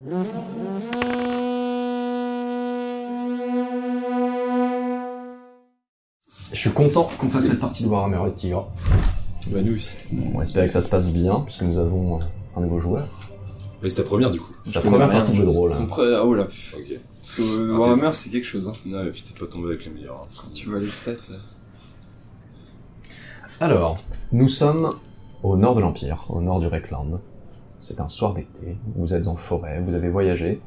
Je suis content qu'on fasse cette partie de Warhammer et de Tigre. Bah nous aussi. On va espérer que ça se passe bien, puisque nous avons un nouveau joueur. Mais c'est ta première du coup. C'est ta première partie de jeu de rôle. Ah oh là. Ok. Parce que Warhammer c'est quelque chose. Hein. Non et puis t'es pas tombé avec les meilleurs. Hein. Quand tu vois les stats. Alors, nous sommes au nord de l'Empire, au nord du Reikland. C'est un soir d'été, vous êtes en forêt, vous avez voyagé.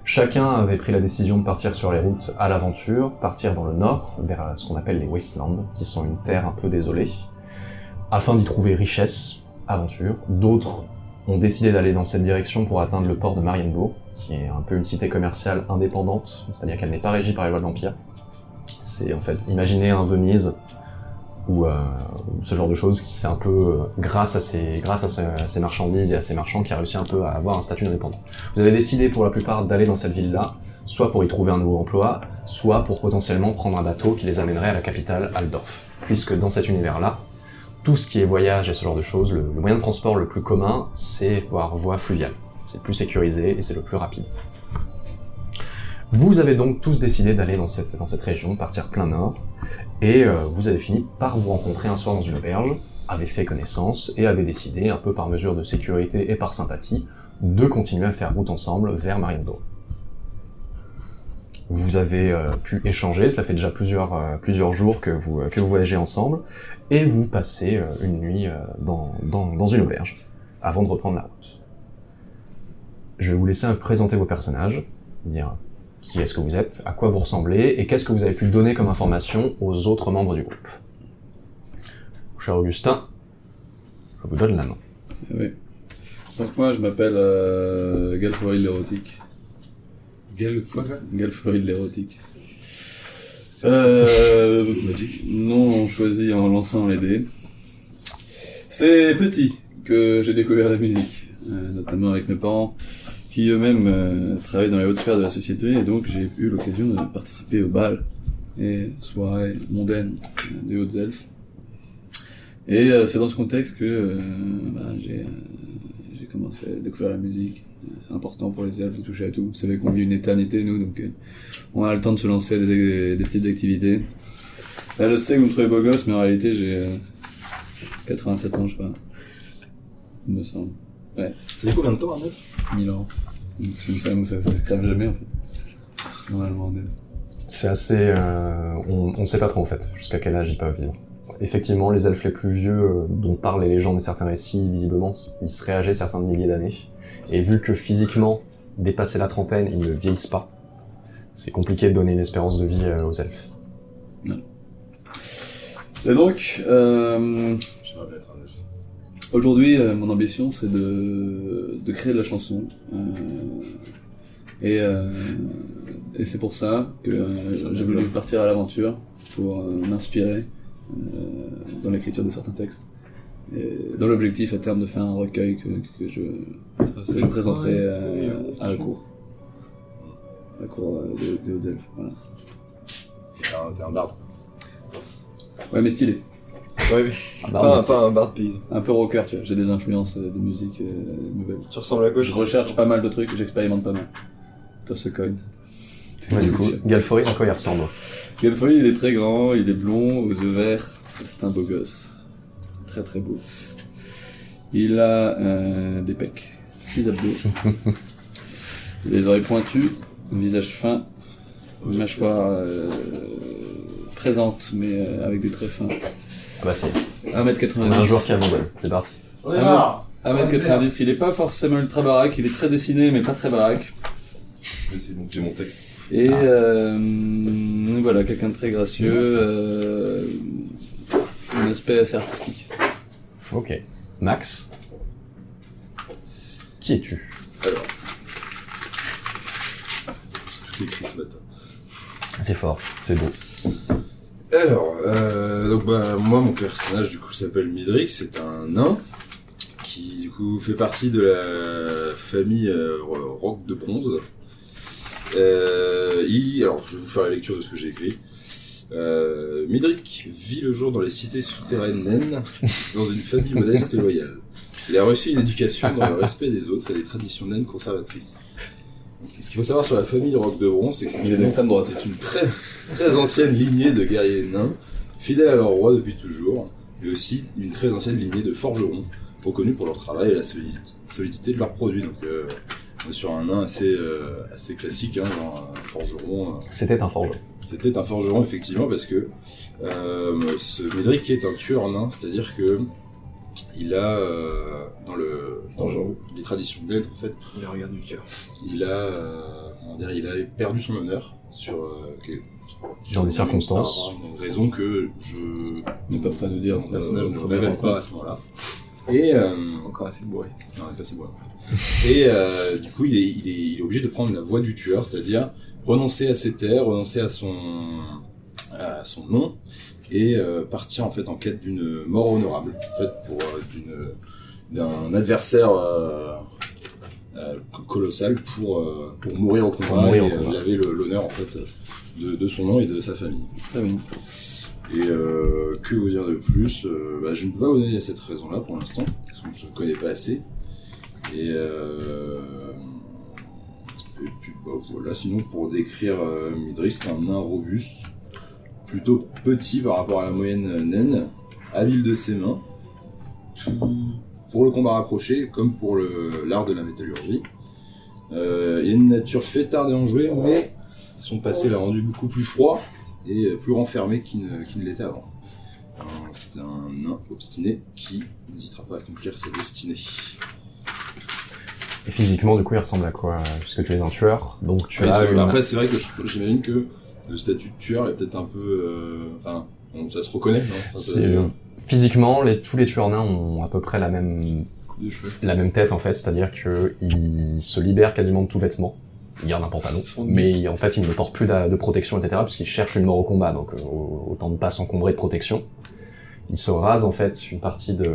Chacun avait pris la décision de partir sur les routes à l'aventure, partir dans le nord, vers ce qu'on appelle les Wastelands, qui sont une terre un peu désolée, afin d'y trouver richesse, aventure. D'autres ont décidé d'aller dans cette direction pour atteindre le port de Marienbourg, qui est un peu une cité commerciale indépendante, c'est-à-dire qu'elle n'est pas régie par les lois de l'Empire. C'est en fait, imaginez un Venise, ou ce genre de choses, qui c'est un peu grâce à ces marchandises et à ces marchands qui a réussi un peu à avoir un statut indépendant. Vous avez décidé pour la plupart d'aller dans cette ville-là, soit pour y trouver un nouveau emploi, soit pour potentiellement prendre un bateau qui les amènerait à la capitale, Altdorf. Puisque dans cet univers-là, tout ce qui est voyage et ce genre de choses, le moyen de transport le plus commun, c'est par voie fluviale. C'est le plus sécurisé et c'est le plus rapide. Vous avez donc tous décidé d'aller dans cette région, partir plein nord, et vous avez fini par vous rencontrer un soir dans une auberge, avez fait connaissance, et avez décidé, un peu par mesure de sécurité et par sympathie, de continuer à faire route ensemble vers Marienbourg. Vous avez pu échanger, cela fait déjà plusieurs jours que vous voyagez ensemble, et vous passez une nuit dans une auberge, avant de reprendre la route. Je vais vous laisser présenter vos personnages, dire qui est-ce que vous êtes, à quoi vous ressemblez, et qu'est-ce que vous avez pu donner comme information aux autres membres du groupe. Cher Augustin, je vous donne la main. Oui. Donc moi je m'appelle Galforid l'érotique. Galforid l'érotique. Nom choisi en lançant les dés. C'est petit que j'ai découvert la musique, notamment avec mes parents, qui eux-mêmes travaillent dans les hautes sphères de la société, et donc j'ai eu l'occasion de participer aux bals et soirées mondaines des hautes elfes. Et c'est dans ce contexte que j'ai commencé à découvrir la musique. C'est important pour les elfes de toucher à tout. Vous savez qu'on vit une éternité, nous, donc on a le temps de se lancer à des petites activités. Là, je sais que vous me trouvez beau gosse, mais en réalité, j'ai 87 ans, je crois. Il me semble. Ouais. Ça fait combien de temps, un elfe 1000 ans. Donc ça crève jamais, en fait. Normalement, en elfe. C'est assez... on ne sait pas trop, en fait, jusqu'à quel âge ils peuvent vivre. Effectivement, les elfes les plus vieux, dont parlent les légendes et certains récits, visiblement, ils seraient âgés certains de milliers d'années. Et vu que physiquement, dépassé la trentaine, ils ne vieillissent pas, c'est compliqué de donner une espérance de vie aux elfes. Non. Et donc, aujourd'hui, mon ambition, c'est de créer de la chanson. Et c'est pour ça que j'ai voulu partir à l'aventure, pour m'inspirer dans l'écriture de certains textes. Et dans l'objectif à terme de faire un recueil que je présenterai à la cour. À la cour des Hautes Elfes, voilà. T'es un barde. Ouais, mais stylé. Ouais, mais pas un bar de paysan. Un peu rocker, tu vois. J'ai des influences de musique nouvelle. Tu ressembles à quoi? Je recherche pas mal de trucs, j'expérimente pas mal. Toss a coin. Ouais, du coup, Galforid, à quoi il ressemble? Galforid, il est très grand, il est blond, aux yeux verts. C'est un beau gosse. Très très beau. Il a des pecs, 6 abdos. Les oreilles pointues, un visage fin, une mâchoire présente mais avec des traits fins. Ah bah c'est... 1m90. On a un joueur qui abandonne, c'est parti. 1m90, il est pas forcément ultra baraque, il est très dessiné mais pas très baraque. C'est donc j'ai mon texte. Et voilà, quelqu'un de très gracieux, un aspect assez artistique. Ok. Max, qui es-tu? Alors, j'ai tout écrit ce matin. C'est fort, c'est beau. Alors, donc moi mon personnage du coup s'appelle Midrix, c'est un nain qui du coup fait partie de la famille Roc de Bronze. Alors je vais vous faire la lecture de ce que j'ai écrit. Midric vit le jour dans les cités souterraines naines, dans une famille modeste et loyale. Il a reçu une éducation dans le respect des autres et des traditions naines conservatrices. Ce qu'il faut savoir sur la famille Roque de Bron, c'est que Il est d'extrême droite. c'est une très, très ancienne lignée de guerriers nains, fidèles à leur roi depuis toujours, mais aussi une très ancienne lignée de forgerons, reconnus pour leur travail et la solidité de leurs produits. Donc, on est sur un nain assez classique, hein, genre un forgeron. C'était un forgeron. C'était un forgeron, effectivement, parce que ce Médric est un tueur nain, c'est-à-dire que il a, dans les traditions d'aide, en fait, Il regarde du cœur. il a perdu son honneur Dans des circonstances. par une raison que On n'est pas prêt de dire. mon personnage ne révèle pas à ce moment-là. Et Encore assez bourré. non, il est pas si bois. Et du coup, il est obligé de prendre la voie du tueur, c'est-à-dire renoncer à ses terres, renoncer à son nom, et partir en fait en quête d'une mort honorable, en fait pour d'un adversaire colossal pour mourir au combat et laver l'honneur en fait de son nom et de sa famille. Très bien. Et que vous dire de plus, je ne peux pas vous donner cette raison-là pour l'instant, parce qu'on ne se connaît pas assez. Et puis voilà, sinon pour décrire Midrix, c'est un nain robuste, plutôt petit par rapport à la moyenne naine, habile de ses mains, tout pour le combat rapproché comme pour l'art de la métallurgie. Il a une nature fêtarde et enjouée, mais son passé l'a rendu beaucoup plus froid et plus renfermé qu'il ne l'était avant. C'est un nain obstiné qui n'hésitera pas à accomplir sa destinée. Et physiquement, du coup, il ressemble à quoi? Puisque tu es un tueur, donc tu as une... Après, c'est vrai que j'imagine que le statut de tueur est peut-être un peu... ça se reconnaît, non? Physiquement, tous les tueurs nains ont à peu près la même Coupe de cheveux. tête, en fait, c'est-à-dire qu'ils se libèrent quasiment de tout vêtement. Ils gardent un pantalon, mais en fait, ils ne portent plus de protection, etc., puisqu'ils cherchent une mort au combat, donc autant ne pas s'encombrer de protection. Ils se rasent, en fait, une partie de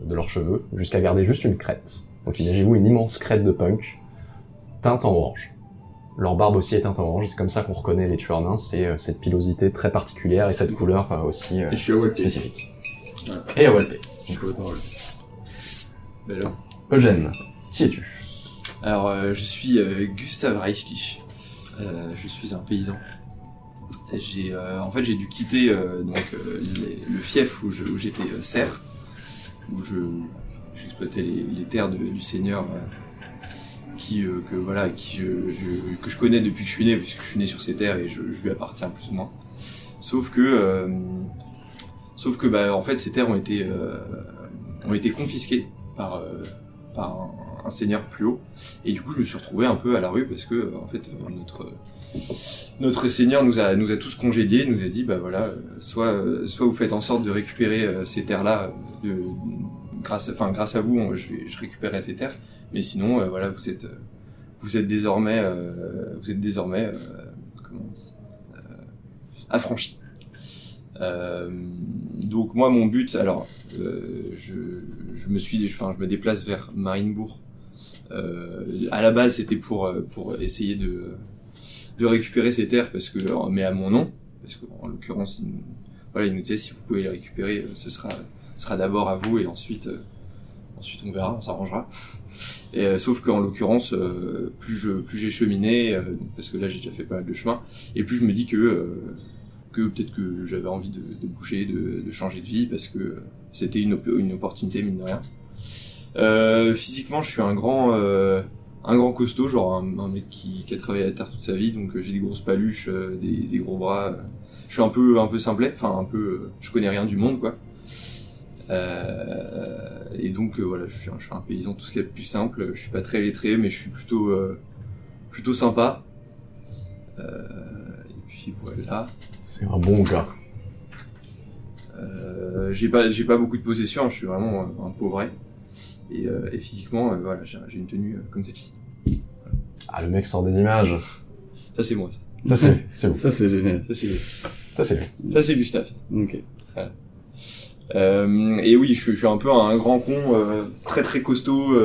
leurs cheveux, jusqu'à garder juste une crête. Donc imaginez-vous une immense crête de punk, teinte en orange. Leur barbe aussi est teinte en orange, c'est comme ça qu'on reconnaît les tueurs nains, c'est cette pilosité très particulière et cette couleur aussi Et je suis à Walpé. spécifique. Ouais. Et à Walpé. Je suis complètement Walpé. Ben là. Eugène, qui es-tu? Alors, je suis Gustav Reichlich. Je suis un paysan. En fait, j'ai dû quitter le fief où j'étais serf, où j'exploitais les terres du seigneur que je connais depuis que je suis né, puisque je suis né sur ces terres et je lui appartiens plus ou moins. Sauf que en fait, ces terres ont été confisquées par un seigneur plus haut, et du coup je me suis retrouvé un peu à la rue parce que en fait notre seigneur nous a tous congédiés, nous a dit soit vous faites en sorte de récupérer ces terres là grâce à vous, je récupérerai ces terres, mais sinon vous êtes désormais affranchis. Donc moi mon but, alors je me déplace vers Marienbourg. À la base c'était pour essayer de récupérer ces terres mais à mon nom, parce qu'en l'occurrence il nous disait si vous pouvez les récupérer, ce sera d'abord à vous et ensuite on verra, on s'arrangera. Et sauf qu'en l'occurrence plus j'ai cheminé, parce que là j'ai déjà fait pas mal de chemin, et plus je me dis que peut-être que j'avais envie de bouger, de changer de vie, parce que c'était une opportunité, mine de rien. Physiquement, je suis un grand costaud, genre un mec qui a travaillé à la terre toute sa vie, donc j'ai des grosses paluches, des gros bras. Je suis un peu simplet, je connais rien du monde, quoi. Et donc je suis un paysan, tout ce qui est plus simple. Je suis pas très lettré, mais je suis plutôt sympa. Et puis voilà. C'est un bon gars. J'ai pas beaucoup de possessions, je suis vraiment un pauvret. Et physiquement, j'ai une tenue comme celle-ci. Ah, le mec sort des images. Ça c'est moi. Ça c'est vous. Ça c'est génial. Ça c'est lui. Ça c'est Gustave. Ok. Voilà. Et oui, je suis un peu un grand con, très très costaud,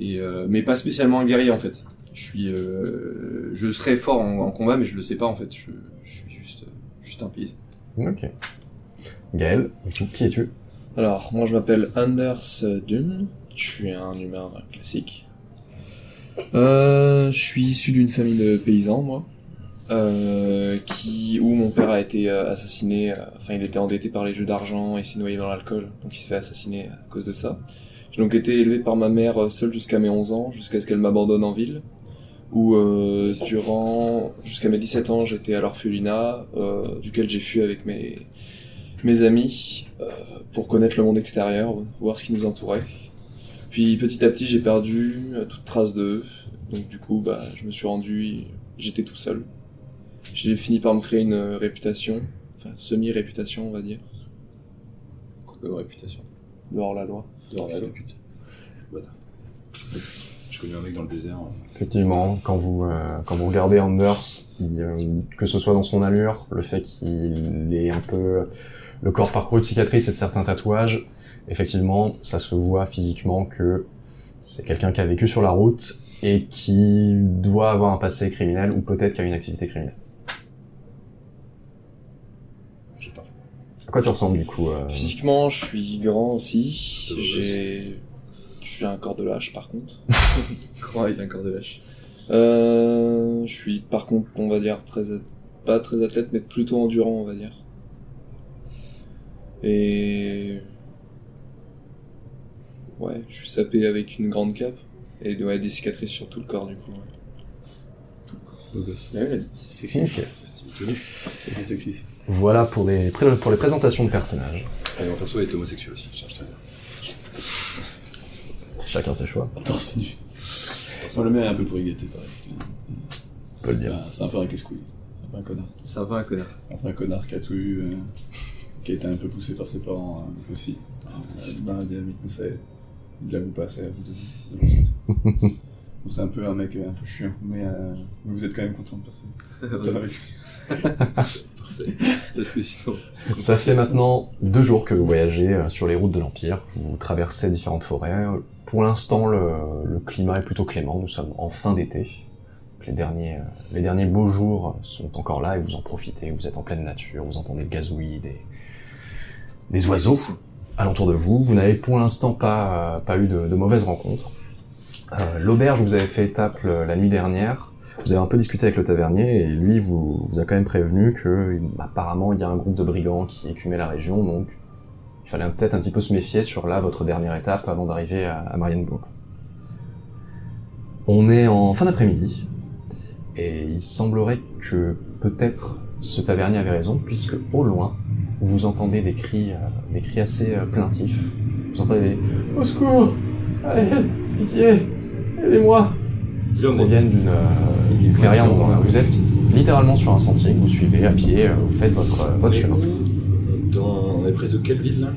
mais pas spécialement un guerrier en fait. Je serais fort en combat, mais je le sais pas en fait. Je suis juste un paysan. Ok. Gaël, qui es-tu? Alors, moi je m'appelle Anders Dune, je suis un humain classique. Je suis issu d'une famille de paysans, moi, où mon père a été assassiné, il était endetté par les jeux d'argent et s'est noyé dans l'alcool, donc il s'est fait assassiner à cause de ça. J'ai donc été élevé par ma mère seule jusqu'à mes 11 ans, jusqu'à ce qu'elle m'abandonne en ville, où jusqu'à mes 17 ans, j'étais à l'orphelinat, duquel j'ai fui avec mes amis, pour connaître le monde extérieur, voir ce qui nous entourait. Puis petit à petit, j'ai perdu toute trace d'eux. Donc du coup, je me suis rendu, j'étais tout seul. J'ai fini par me créer une réputation, semi-réputation, on va dire. Quoi comme réputation? Dehors la loi. Dehors la loi. Voilà. Je connais un mec dans le désert. Effectivement, quand vous regardez Anders, que ce soit dans son allure, le fait qu'il ait un peu le corps parcouru de cicatrices et de certains tatouages, effectivement, ça se voit physiquement que c'est quelqu'un qui a vécu sur la route et qui doit avoir un passé criminel ou peut-être qui a une activité criminelle. J'attends. À quoi tu ressembles du coup Physiquement, je suis grand aussi. J'ai un corps de lâche par contre. Grand avec un corps de lâche. Je suis par contre, on va dire, pas très athlète, mais plutôt endurant, on va dire. Et ouais, je suis sapé avec une grande cape et des cicatrices sur tout le corps du coup. Ouais. Tout le corps. Beau gosse. Ouais, la bite. Sexy. Ok. C'est sexy. Voilà pour les présentations de personnages. Et mon perso est homosexuel aussi, je tiens à dire. Chacun ses choix, Torse nu. Bon, le mien est un peu pour y gâter, pareil. on peut le dire. C'est un peu un casse-couille. C'est un peu un connard. C'est un peu un connard. C'est un peu un connard qui a tout eu, qui a été un peu poussé par ses parents aussi. Dans la dynamique, mais ça, il l'avoue pas, c'est à vous de le c'est un peu un mec un peu chiant, mais vous êtes quand même content de passer. Avec lui. Parfait. Parce que sinon... Ça fait maintenant 2 jours que vous voyagez sur les routes de l'Empire. Vous traversez différentes forêts. Pour l'instant, le climat est plutôt clément. Nous sommes en fin d'été. Les derniers beaux jours sont encore là et vous en profitez. Vous êtes en pleine nature, vous entendez le gazouillis des oiseaux alentour de vous. Vous n'avez pour l'instant pas eu de mauvaises rencontres. L'auberge où vous avez fait étape la nuit dernière, vous avez un peu discuté avec le tavernier et lui vous a quand même prévenu que apparemment il y a un groupe de brigands qui écumait la région, donc il fallait peut-être un petit peu se méfier sur votre dernière étape avant d'arriver à Marienburg. On est en fin d'après-midi et il semblerait que peut-être ce tavernier avait raison puisque au loin vous entendez des cris assez plaintifs. Vous entendez des « Au secours! Allez, pitié! Aidez-moi » qui proviennent d'une clairière endroit. Vous êtes littéralement sur un sentier que vous suivez à pied, vous faites votre chemin. On est près de quelle ville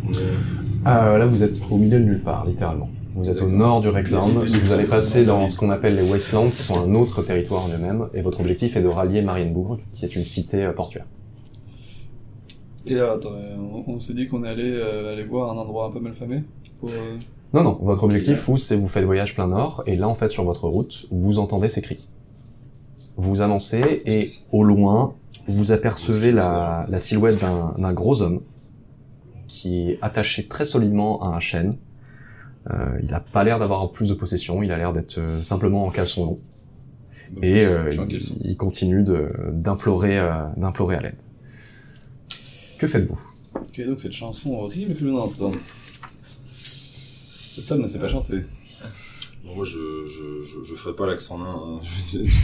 là? Là vous êtes au milieu de nulle part, littéralement. Vous êtes au nord du Reckland, vous allez passer dans ce qu'on appelle les Wastelands, qui sont un autre territoire en eux-mêmes, et votre objectif est de rallier Marienburg, qui est une cité portuaire. Et là, attends, on s'est dit qu'on allait aller voir un endroit un peu malfamé pour, Non, votre objectif, vous faites voyage plein nord, et là, en fait, sur votre route, vous entendez ces cris. Vous avancez, et au loin, vous apercevez la silhouette d'un gros homme, qui est attaché très solidement à un chêne. Il a pas l'air d'avoir plus de possession, il a l'air d'être simplement en caleçon long. Et il continue d'implorer à l'aide. Que faites-vous? Ok, donc cette chanson horrible que l'on entend. Cet homme ne sait pas chanter. Bon, moi je ferai pas l'accent nain, hein.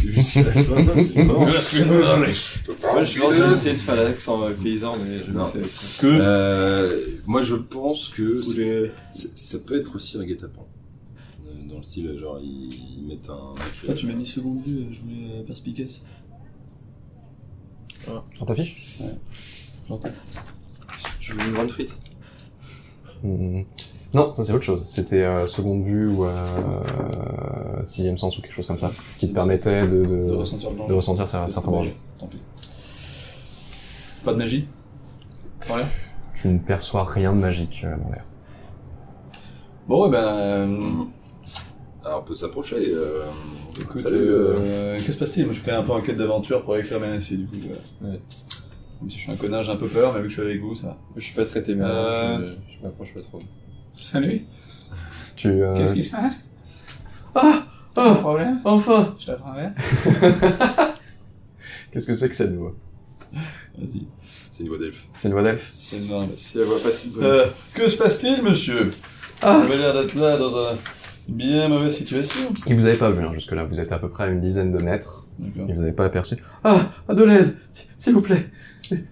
Jusqu'à la fin, c'est bon. Moi, je suis en train d'essayer de faire l'accent paysan, mais je ne sais pas. Moi je pense que ça peut être aussi un guet-apens. Dans le style, genre, ils mettent un... Toi, tu m'as mis seconde vue, je voulais perspicace. Sur ta fiche? Ouais. J'entends. Je veux une grande frite. Non, ça c'est autre chose. C'était seconde vue ou sixième sens ou quelque chose comme ça, qui te permettait de ressentir certains dangers. Tant pis. Pas de magie? Dans l'air? Tu ne perçois rien de magique dans l'air. Bon, ouais, ben... Alors on peut s'approcher. Écoute, salut, que se passe-t-il? Moi je suis quand même un peu en quête d'aventure pour écrire mes récits, du coup. Ouais. Même si je suis un connard, j'ai un peu peur, mais vu que je suis avec vous, ça va. Je suis pas traité, mais je m'approche pas trop. Salut, Tu qu'est-ce qui se passe? Ah Ah, problème? enfin! Je t'apprends un verre? Qu'est-ce que c'est que cette voix? Vas-y. C'est une voix d'elfe. C'est une voix d'elfe? C'est énorme. Si la voix Patrick Bonnet. Que se passe-t-il, monsieur? Ah! Vous avez l'air d'être là dans une bien mauvaise situation. Et vous avez pas vu, hein, jusque-là. Vous êtes à peu près à une dizaine de mètres. D'accord. Et vous n'avez pas aperçu. Ah! De l'aide! S'il vous plaît!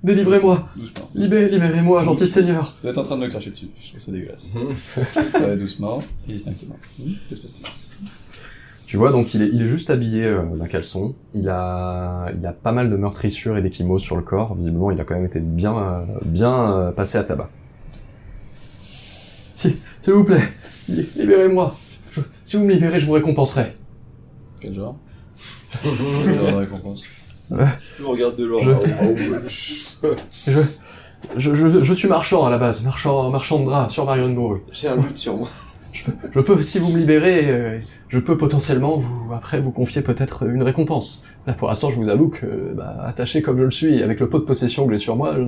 Délivrez-moi! Doucement. Libérez-moi, gentil seigneur! Vous êtes en train de me cracher dessus. Je trouve ça dégueulasse. Allez, doucement et distinctement. Que se passe-t-il? Tu vois, donc il est juste habillé d'un caleçon. Il a pas mal de meurtrissures et d'échymoses sur le corps. Visiblement, il a quand même été bien passé à tabac. S'il vous plaît, libérez-moi. Si vous me libérez, je vous récompenserai. Quel genre? Quel genre de récompense? Je vous regarde de loin. Je suis marchand à la base, marchand de draps sur Marienbourg. J'ai un lutte sur moi. Je peux, si vous me libérez, je peux potentiellement vous confier peut-être une récompense. Là, pour l'instant, je vous avoue que, attaché comme je le suis, avec le pot de possession que j'ai sur moi, je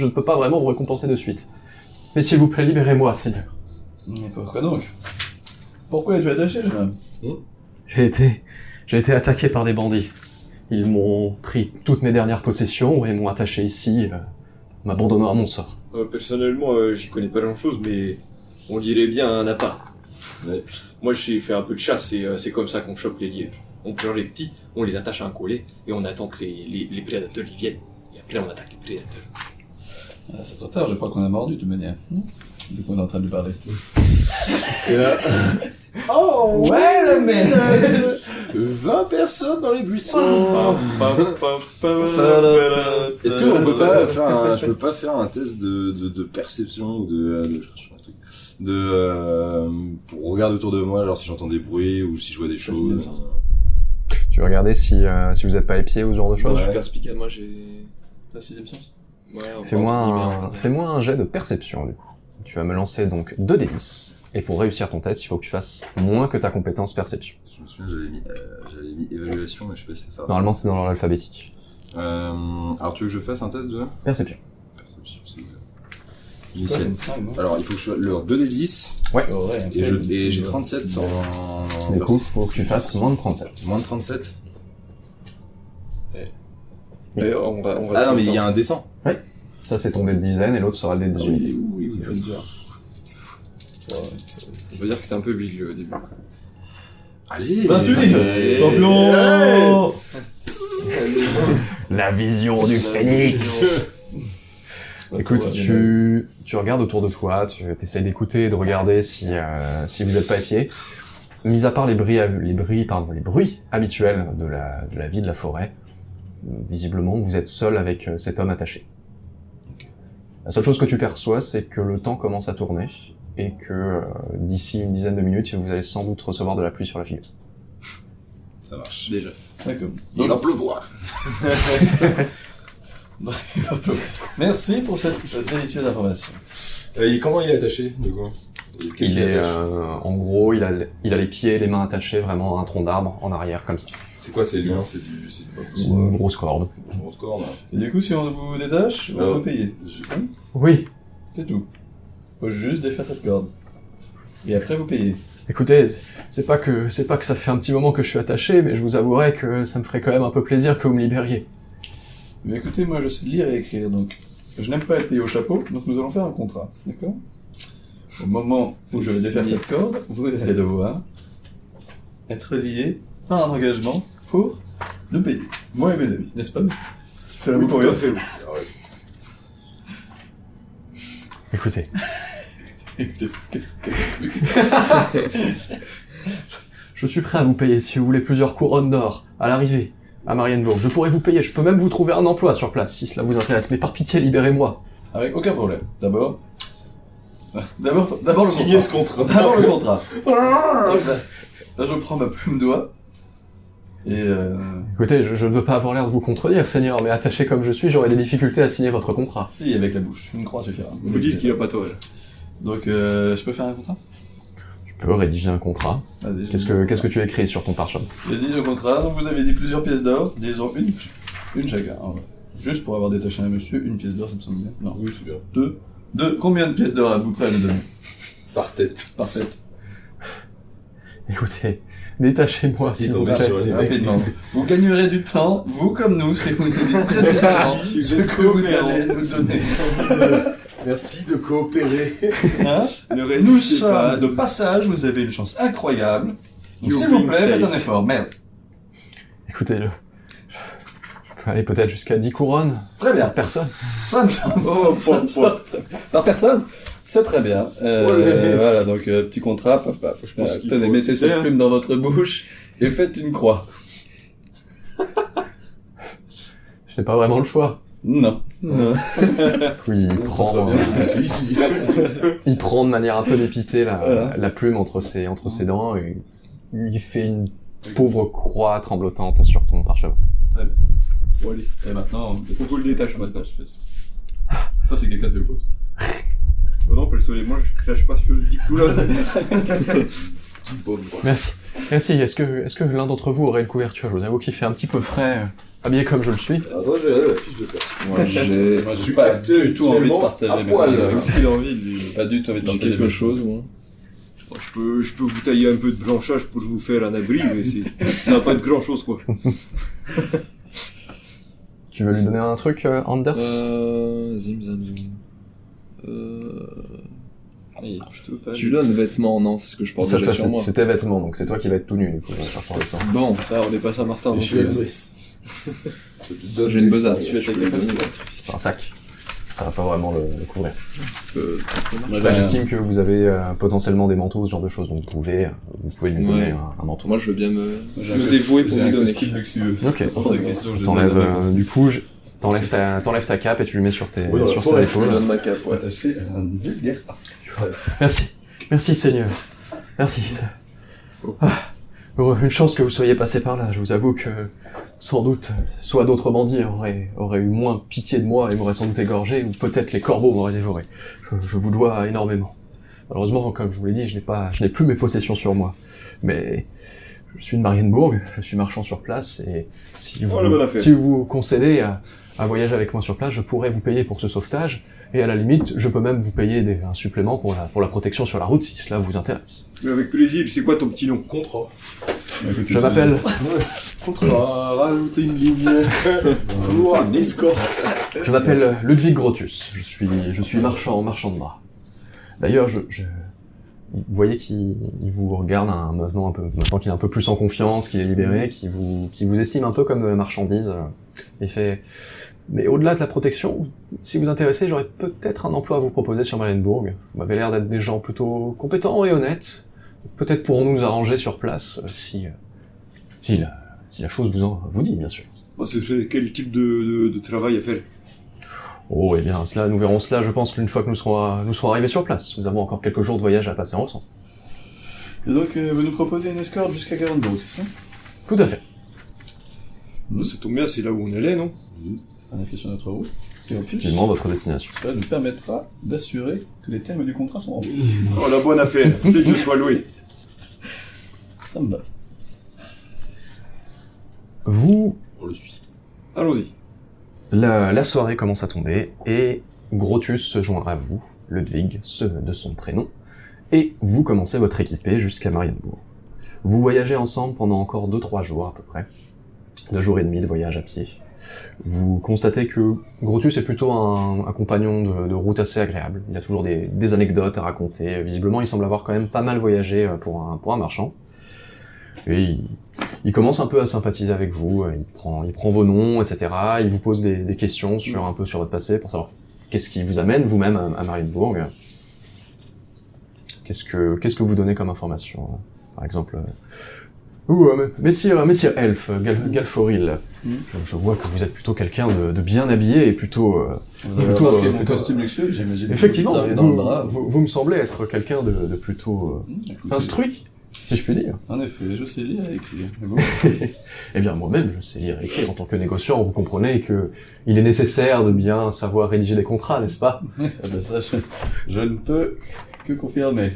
ne peux pas vraiment vous récompenser de suite. Mais s'il vous plaît, libérez-moi, Seigneur. Mais pourquoi donc? Pourquoi es-tu attaché, jeune homme? J'ai été attaqué par des bandits. Ils m'ont pris toutes mes dernières possessions et m'ont attaché ici, m'abandonnant à mon sort. Personnellement, j'y connais pas grand-chose, mais on dirait bien un appât. Ouais. Moi, j'ai fait un peu de chasse et c'est comme ça qu'on chope les lièvres. On prend les petits, on les attache à un collet et on attend que les prédateurs y viennent. Et après, on attaque les prédateurs. Ah, c'est trop tard, je crois qu'on a mordu de toute manière. Du coup, on est en train de lui parler. Et là... Oh, wait a minute! 20 personnes dans les buissons! Est-ce qu'on peut pas faire je peux pas faire un test de perception ou je cherche un truc. Pour regarder autour de moi, genre si j'entends des bruits ou si je vois des choses. Tu veux regarder si vous êtes pas épié ou ce genre de choses? Moi, je suis perspicace, moi j'ai... T'as 6e sens? Ouais, Fais-moi un jet de perception, du coup. Tu vas me lancer donc 2d10, et pour réussir ton test, il faut que tu fasses moins que ta compétence perception. Je me souviens, j'avais mis évaluation, mais je sais pas si c'est ça. Normalement, c'est dans l'ordre alphabétique. Alors tu veux que je fasse un test de Perception. perception, c'est Initiative. Alors il faut que je fasse le 2d10, Ouais. et j'ai 37 en Du coup, faut que tu fasses moins de 37. moins de 37. Et on va Ah non mais il y a un descend. Ça, c'est ton dé de dizaine, et l'autre sera le dé de 18. Oui, Ça fait dur. Je veux dire que t'es un peu bilieux au début. Allez. 28! Champion! La vision du phénix. Écoute, tu regardes autour de toi, tu essayes d'écouter et de regarder si vous êtes pas épié. Mis à part les bruits habituels de la vie de la forêt, visiblement, vous êtes seul avec cet homme attaché. La seule chose que tu perçois, c'est que le temps commence à tourner et que d'ici une dizaine de minutes, vous allez sans doute recevoir de la pluie sur la figure. Ça marche. Déjà. D'accord. Il va pleuvoir. Merci pour cette délicieuse information. Comment il est attaché, du coup? Il est, en gros, il a les pieds et les mains attachés vraiment à un tronc d'arbre en arrière, comme ça. C'est quoi ces liens? C'est Une grosse corde. grosse corde. Et du coup, si on vous détache, on peut payer. C'est ça? Oui. C'est tout. Faut juste défaire cette corde. Et après, vous payez. Écoutez, c'est pas que ça fait un petit moment que je suis attaché, mais je vous avouerai que ça me ferait quand même un peu plaisir que vous me libériez. Mais écoutez, moi, je sais lire et écrire, donc je n'aime pas être payé au chapeau, donc nous allons faire un contrat, d'accord? Au moment où je vais défaire cette corde, vous allez devoir être liés par un engagement pour le payer. Moi et mes amis, n'est-ce pas, monsieur? C'est la vous pour rien. Écoutez, Écoutez, qu'est-ce que je suis prêt à vous payer si vous voulez plusieurs couronnes d'or à l'arrivée à Marienbourg. Je pourrais vous payer, je peux même vous trouver un emploi sur place si cela vous intéresse, mais par pitié, libérez-moi. Avec aucun problème. D'abord le Signer contrat. ce contrat. D'abord le contrat. Là, je prends ma plume doigt. Et Écoutez, je ne veux pas avoir l'air de vous contredire, Seigneur, mais attaché comme je suis, j'aurais des difficultés à signer votre contrat. si, avec la bouche. Une croix suffira. Vous dites qu'il a pas tort. Donc, je peux faire un contrat? Tu peux rédiger un contrat. Vas-y. Qu'est-ce que tu as écrit sur ton parchemin? J'ai dit le contrat, donc vous avez dit plusieurs pièces d'or, disons une chacun. En vrai. Juste pour avoir détaché un monsieur, une pièce d'or, ça me semble bien. Non, Oui, c'est bien. deux. Combien de pièces d'or êtes-vous prêt à me donner? Par tête. Par tête. Écoutez, Détachez-moi, s'il vous tombé plaît. sur les mecs. Rapidement. Vous gagnerez du temps, vous comme nous, si vous nous dites précisément ce que vous allez nous donner. Merci de coopérer. Hein Ne Nous résistez pas. sommes de passage, vous avez une chance incroyable. Donc You're s'il vous being plaît, faites saved. un effort, merde. Écoutez, je peux aller peut-être jusqu'à 10 couronnes. Très bien. Par personne. Ça me semble... ça me semble très bien. Par personne, c'est très bien. Voilà, donc petit contrat, paf paf. Je pense qu'il Tenez, faut mettez quitter, cette plume dans votre bouche et faites une croix. Je n'ai pas vraiment le choix. Non. Oui, C'est ici. il prend de manière un peu dépitée Voilà. la plume entre ses dents et il fait une pauvre croix tremblotante sur ton parchemin. Bon allez, et maintenant, Faut qu'on le détache maintenant, maintenant. je fais ça. Ça c'est quelqu'un qui le pose. Oh non, Pelsolet, moi je crache pas sur le dictou là. Merci. Merci. Est-ce que l'un d'entre vous aurait une couverture? Je vous avoue qu'il fait un petit peu frais, habillé comme je le suis. Attends, je vais regarder la fiche de place. Moi j'ai Moi j'ai pas du tout envie de partager à mes poil. choses avec qu'il a envie de... Pas du tout envie de J'ai partager quelque mes chose, moi. Bon, je peux vous tailler un peu de blanchage pour vous faire un abri, mais ça va pas être grand chose, quoi. Tu veux lui donner un truc, Anders? Zim zam zoom. Je te veux pas. Je lui donne vêtements, non, c'est ce que je porte déjà sur moi. C'est tes vêtements, donc c'est toi qui vas être tout nu, du coup, en partant de ça. Bon, Ça, on est pas Saint-Martin, Je donc suis altruiste. j'ai une besace. Je vais Je peux t'attaquer. lui donner. C'est un sac. Ça va pas vraiment le couvrir. Moi, Après, j'estime que vous avez potentiellement des manteaux, ce genre de choses, donc vous pouvez lui donner Ouais. un manteau. Moi, je veux bien me J'ai me un dévouer pour j'ai lui un donner. costume luxueux. Ok. Hors de question, je T'enlèves, donne la du coup, t'enlèves ta cape et tu lui mets sur Oui, dans la sur forêt, ses Je lui épaules. donne ma cape, ouais. attaché à un vulgaire. Merci. Merci, Seigneur. Merci. Ah. Bon, une chance que vous soyez passé par là. Je vous avoue que, sans doute, soit d'autres bandits auraient eu moins pitié de moi et m'auraient sans doute égorgé, ou peut-être les corbeaux m'auraient dévoré. Je vous dois énormément. Malheureusement, comme je vous l'ai dit, je n'ai plus mes possessions sur moi. Mais, je suis de Marienbourg, je suis marchand sur place, et si vous, Oh, la bonne affaire. si vous concédez à voyager avec moi sur place, je pourrais vous payer pour ce sauvetage, et à la limite, je peux même vous payer un supplément pour la protection sur la route, si cela vous intéresse. Mais avec plaisir, c'est quoi ton petit nom? Contrat. Je m'appelle... Contrat, rajouter une ligne. Pour un escorte. Je m'appelle Ludwig Grotius. Je suis marchand de bras. D'ailleurs, vous voyez qu'il vous regarde maintenant qu'il est un peu plus en confiance, qu'il est libéré, qu'il vous estime un peu comme de la marchandise. Il fait, mais au-delà de la protection, si vous intéressez, j'aurais peut-être un emploi à vous proposer sur Marienbourg. Vous m'avez l'air d'être des gens plutôt compétents et honnêtes. Peut-être pourrons-nous nous arranger sur place, si la chose vous dit, bien sûr. Bon, c'est quel type de travail à faire? Oh, eh bien, nous verrons cela, je pense, qu'une fois que nous serons arrivés sur place. Nous avons encore quelques jours de voyage à passer ensemble. Et donc, vous nous proposez une escorte jusqu'à Garenbourg, c'est ça? Tout à fait. Ça tombe bien, c'est là où on allait, non? C'est un effet sur notre route. Et en plus, Effectivement, votre destination. cela nous permettra d'assurer que les termes du contrat sont remplis. Oh, la bonne affaire. Dès que je sois loué. Ça me va. Vous, On le suit. Allons-y. la soirée commence à tomber, et Grotius se joindra à vous, Ludwig, de son prénom, et vous commencez votre équipée jusqu'à Marienbourg. Vous voyagez ensemble pendant encore 2-3 jours à peu près. 2 jours et demi de voyage à pied. Vous constatez que Grotius est plutôt un compagnon de route assez agréable. Il a toujours des anecdotes à raconter. Visiblement, il semble avoir quand même pas mal voyagé pour un marchand. Et il commence un peu à sympathiser avec vous. Il prend vos noms, etc. Il vous pose des questions un peu sur votre passé pour savoir qu'est-ce qui vous amène vous-même à Marienbourg. Qu'est-ce que vous donnez comme information, par exemple? Messire Elf, Galforil, je vois que vous êtes plutôt quelqu'un de bien habillé et plutôt... Vous avez plutôt, remarqué mon plutôt- costume luxueux, j'imagine. Effectivement, Travailler dans le bras. vous me semblez être quelqu'un de plutôt Écoutez, instruit, si je puis dire. En effet, je sais lire et écrire. Mais bon, Eh bien, moi-même, je sais lire et écrire. En tant que négociant, vous comprenez que il est nécessaire de bien savoir rédiger des contrats, n'est-ce pas? ah ben ça, je ne peux que confirmer.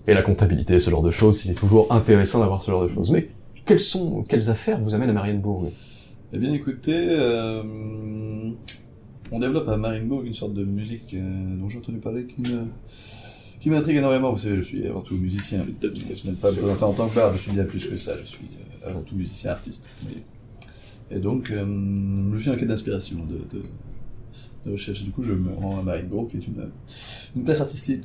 Et la comptabilité, ce genre de choses, il est toujours intéressant d'avoir ce genre de choses. Mais quelles affaires vous amènent à Marienbourg? Eh bien, écoutez, on développe à Marienbourg une sorte de musique dont j'ai entendu parler qui m'intrigue énormément. Vous savez, je suis avant tout musicien. Je n'aime pas me présenter en tant que barde, je suis bien plus que ça. Je suis avant tout musicien artiste. Et donc, je suis en quête d'inspiration, de recherche. Du coup, je me rends à Marienbourg, qui est une place artistique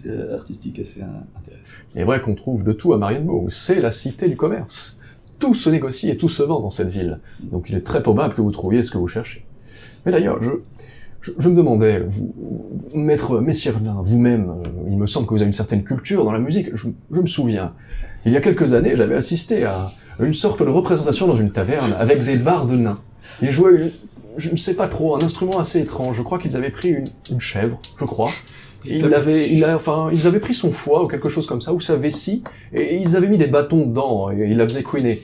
assez intéressante. Il est vrai qu'on trouve de tout à Marienbourg. C'est la cité du commerce. Tout se négocie et tout se vend dans cette ville. Donc il est très probable que vous trouviez ce que vous cherchez. Mais d'ailleurs, je me demandais, vous, maître Messirlin, vous-même, il me semble que vous avez une certaine culture dans la musique. Je me souviens, il y a quelques années, j'avais assisté à une sorte de représentation dans une taverne avec des bardes nains. Ils jouaient je ne sais pas trop, un instrument assez étrange. Je crois qu'ils avaient pris une chèvre, je crois. Et ils avaient pris son foie ou quelque chose comme ça, ou sa vessie, et ils avaient mis des bâtons dedans, et ils la faisaient couiner.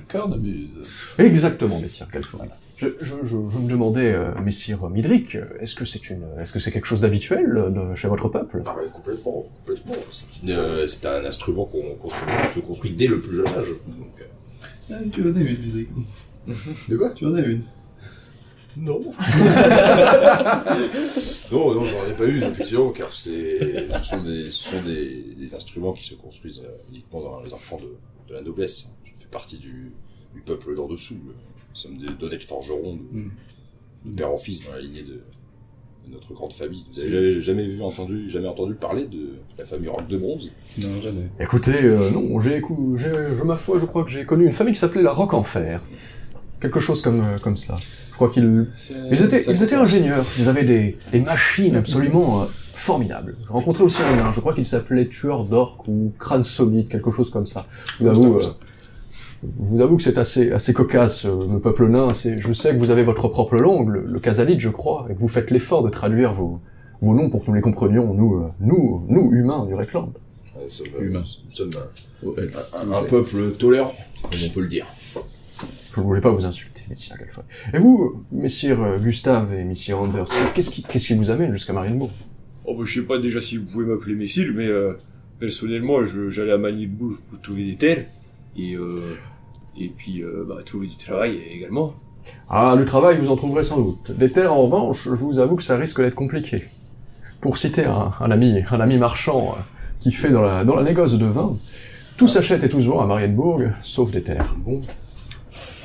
Cornemuse. Exactement, messire Calfon. Voilà. Je me demandais, messire Midric, est-ce que c'est quelque chose d'habituel chez votre peuple? Ah ouais, complètement. C'est un instrument qu'on se construit dès le plus jeune âge. Donc, Tu en as une, Midric. De quoi? Tu en as une. Non. non, j'en ai pas eu, effectivement, car ce sont des instruments qui se construisent uniquement dans les enfants de la noblesse. Je fais partie du peuple d'en dessous. Nous sommes d'honnêtes forgerons, de père en fils, dans la lignée de notre grande famille. Vous avez jamais entendu parler de la famille Roc de Bronze? Non, jamais. Écoutez, non, ma foi, je crois que j'ai connu une famille qui s'appelait la Roc en Fer. Quelque chose comme ça. Je crois qu'ils étaient ingénieurs. Ils avaient des machines absolument formidables. J'ai rencontré aussi un nain. Je crois qu'il s'appelait Tueur d'Orques ou Crâne Somite, quelque chose comme ça. Je vous avoue que c'est assez cocasse, le peuple nain. Je sais que vous avez votre propre langue, le Kazalite, je crois, et que vous faites l'effort de traduire vos noms pour que nous les comprenions, nous humains du Rekland. Nous sommes un peuple tolérant, comme on peut le dire. Je ne voulais pas vous insulter, messire Galfrey. Et vous, messire Gustave et messire Anders, qu'est-ce qui vous amène jusqu'à Marienbourg? Oh, je sais pas déjà si vous pouvez m'appeler messire, mais personnellement, j'allais à Marienbourg pour trouver des terres, et puis trouver du travail également. Ah, le travail, vous en trouverez sans doute. Des terres, en revanche, je vous avoue que ça risque d'être compliqué. Pour citer un ami marchand qui fait dans la négoce de vin, tout s'achète et tout se vend à Marienbourg, sauf des terres. Bon.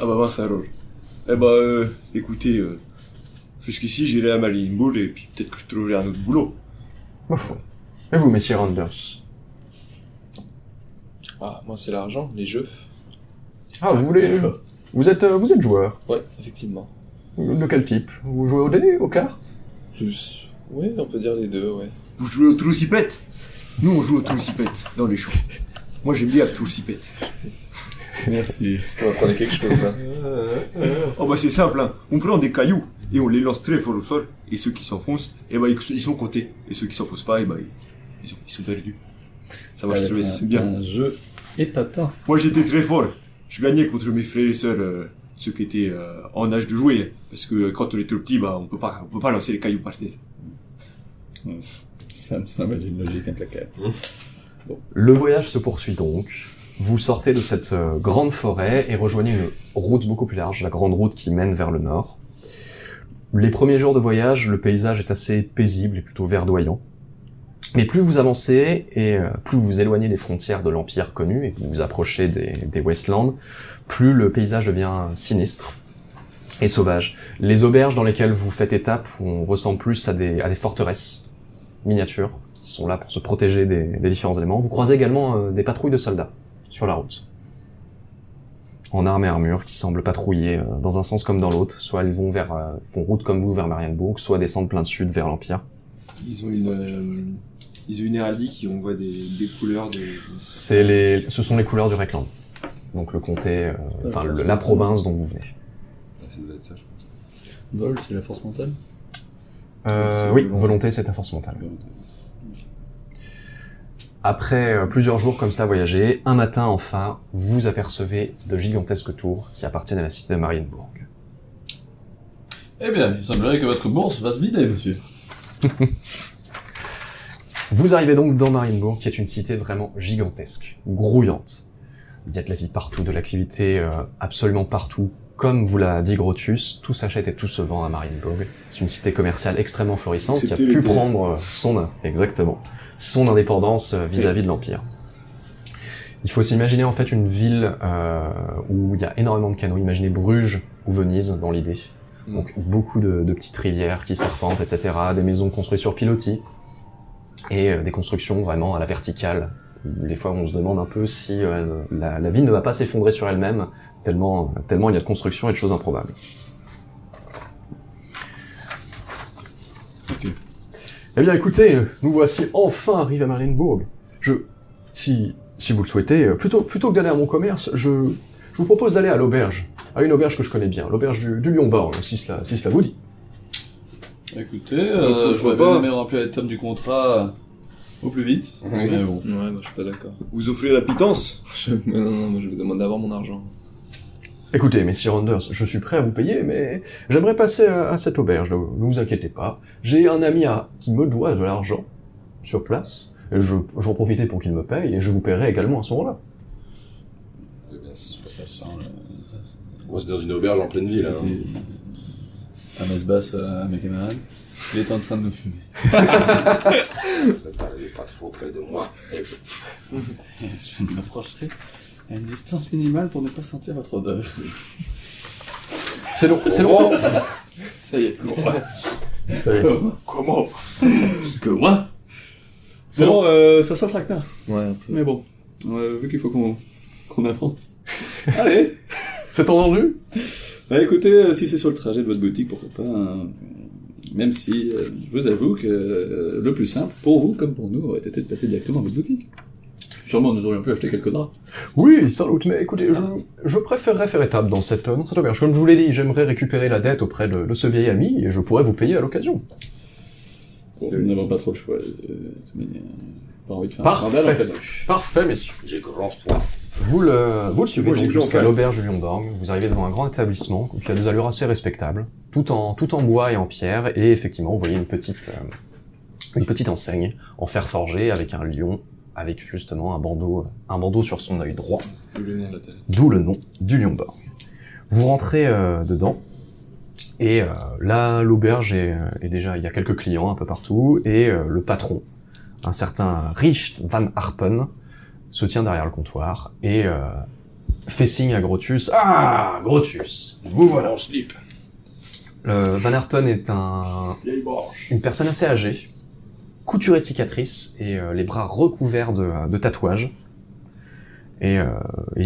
Ah bah ça alors. Écoutez, jusqu'ici j'irai à Marienbourg et puis peut-être que je trouverai un autre boulot. Ma foi. Et vous, messieurs Anders? Ah, moi c'est l'argent, les jeux. Ah, vous êtes joueur? Ouais, effectivement. De quel type? Vous jouez au dé, aux cartes? Oui, on peut dire les deux, ouais. Vous jouez au troussipette? Nous on joue au troussipette, dans les champs. Moi j'aime bien le troussipette. Merci. On va prendre quelque chose, là. Oh bah c'est simple, hein. On prend des cailloux et on les lance très fort au sol, et ceux qui s'enfoncent, ils sont comptés. Et ceux qui s'enfoncent pas, ils sont perdus. Ça marche très bien, c'est bien. Un jeu épatant. Moi j'étais très fort. Je gagnais contre mes frères et sœurs, ceux qui étaient en âge de jouer, parce que quand on était petit, on peut pas lancer les cailloux par terre. Ça me semble être une logique implacable. Bon. Le voyage se poursuit donc. Vous sortez de cette grande forêt et rejoignez une route beaucoup plus large, la grande route qui mène vers le nord. Les premiers jours de voyage, le paysage est assez paisible et plutôt verdoyant. Mais plus vous avancez et plus vous vous éloignez des frontières de l'Empire connu et que vous approchez des Wastelands, plus le paysage devient sinistre et sauvage. Les auberges dans lesquelles vous faites étape, on ressemble plus à des forteresses miniatures qui sont là pour se protéger des différents éléments. Vous croisez également des patrouilles de soldats sur la route, en armes et armure, qui semblent patrouiller dans un sens comme dans l'autre. Soit ils font route comme vous vers Marienbourg, soit descendent plein sud vers l'Empire. Ils ont une héraldique, on voit des couleurs de... Ce sont les couleurs du Rekland. Donc le comté, la province dont vous venez. Ça doit être ça, je pense. Vol, c'est la force mentale? Oui, volonté, c'est ta force mentale. Après plusieurs jours comme ça voyager, un matin enfin, vous apercevez de gigantesques tours qui appartiennent à la cité de Marienbourg. Eh bien, il semblerait que votre bourse va se vider, monsieur. Vous arrivez donc dans Marienbourg, qui est une cité vraiment gigantesque, grouillante. Il y a de la vie partout, de l'activité absolument partout. Comme vous l'a dit Grotius, tout s'achète et tout se vend à Marienbourg. C'est une cité commerciale extrêmement florissante qui a pu prendre son nom. Exactement. son indépendance vis-à-vis de l'Empire. Il faut s'imaginer en fait une ville où il y a énormément de canaux. Imaginez Bruges ou Venise dans l'idée. Donc beaucoup de petites rivières qui serpentent, etc. Des maisons construites sur pilotis et des constructions vraiment à la verticale. Des fois on se demande un peu si la ville ne va pas s'effondrer sur elle-même tellement il y a de constructions et de choses improbables. Ok. Eh bien écoutez, nous voici enfin arrivés à Marienburg. Si vous le souhaitez, plutôt que d'aller à mon commerce, je vous propose d'aller à l'auberge. À une auberge que je connais bien, l'auberge du Lion-Borg, si cela vous dit. Écoutez, pourquoi je vois pas. bien aimer remplir les termes du contrat au plus vite. Mais bon. Ouais, moi je suis pas d'accord. Vous offrez la pitance? Non, moi je vous demande d'avoir mon argent. Écoutez, messieurs Randers, je suis prêt à vous payer, mais j'aimerais passer à cette auberge, ne vous inquiétez pas. J'ai un ami qui me doit de l'argent, sur place, et j'en profite pour qu'il me paye, et je vous paierai également à ce moment-là. Eh bien, c'est- Ça sent Moi, c'est dans une auberge en pleine ville. Hein. un messe basse à mes camarades. Il est en train de me fumer. Ne parlez pas trop près de moi. Je m'approcherai à une distance minimale pour ne pas sentir votre odeur. C'est long. Ça y est. Ça y est. Comment? Que moi C'est Bon, ça sent le traquenard. Ouais, un peu. Mais bon, vu qu'il faut qu'on avance. Allez. C'est entendu? Bah, écoutez, si c'est sur le trajet de votre boutique, pourquoi pas. Hein. Même si, je vous avoue que le plus simple, pour vous comme pour nous, aurait été de passer directement à votre boutique. Sûrement, nous aurions pu acheter quelques draps. Oui, sans doute, mais écoutez, je préférerais faire étape dans cette auberge. Comme je vous l'ai dit, j'aimerais récupérer la dette auprès de ce vieil ami, et je pourrais vous payer à l'occasion. Bon, nous n'avons pas trop le choix. De toute manière, pas envie de faire Parfait. un scandale en fait. Parfait, messieurs. J'ai grand soif. Vous le suivez Moi, j'ai donc plus jusqu'à faim. l'auberge du Lion-Borg. Vous arrivez devant un grand établissement qui a des allures assez respectables, tout en bois et en pierre, et effectivement, vous voyez une petite enseigne en fer forgé avec un lion, avec justement un bandeau sur son œil droit, Le nom de la télé. d'où le nom du Lion-Borg. Vous rentrez dedans, et là, l'auberge est déjà, il y a quelques clients un peu partout, et le patron, un certain Rich Van Harpen, se tient derrière le comptoir et fait signe à Grotius. Ah, Grotius, vous voilà. En slip. Van Harpen est Vieille branche. une personne assez âgée, couturée de cicatrices et les bras recouverts de tatouages. Et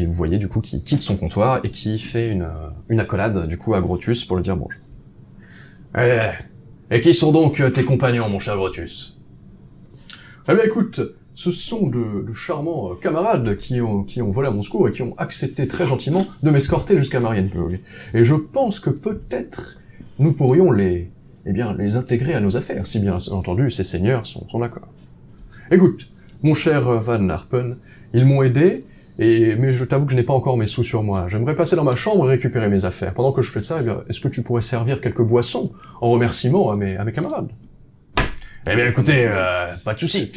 vous voyez du coup qu'il quitte son comptoir et qui fait une accolade du coup à Grotius pour lui dire bonjour. Et qui sont donc tes compagnons, mon cher Grotius? Eh bien écoute, ce sont de charmants camarades qui ont volé à mon secours et qui ont accepté très gentiment de m'escorter jusqu'à Marienburg. Et je pense que peut-être nous pourrions les intégrer à nos affaires, si bien entendu ces seigneurs sont d'accord. Écoute, mon cher Van Harpen, ils m'ont aidé, mais je t'avoue que je n'ai pas encore mes sous sur moi. J'aimerais passer dans ma chambre et récupérer mes affaires. Pendant que je fais ça, eh bien, est-ce que tu pourrais servir quelques boissons en remerciement à mes camarades? Eh bien, écoutez, pas de souci.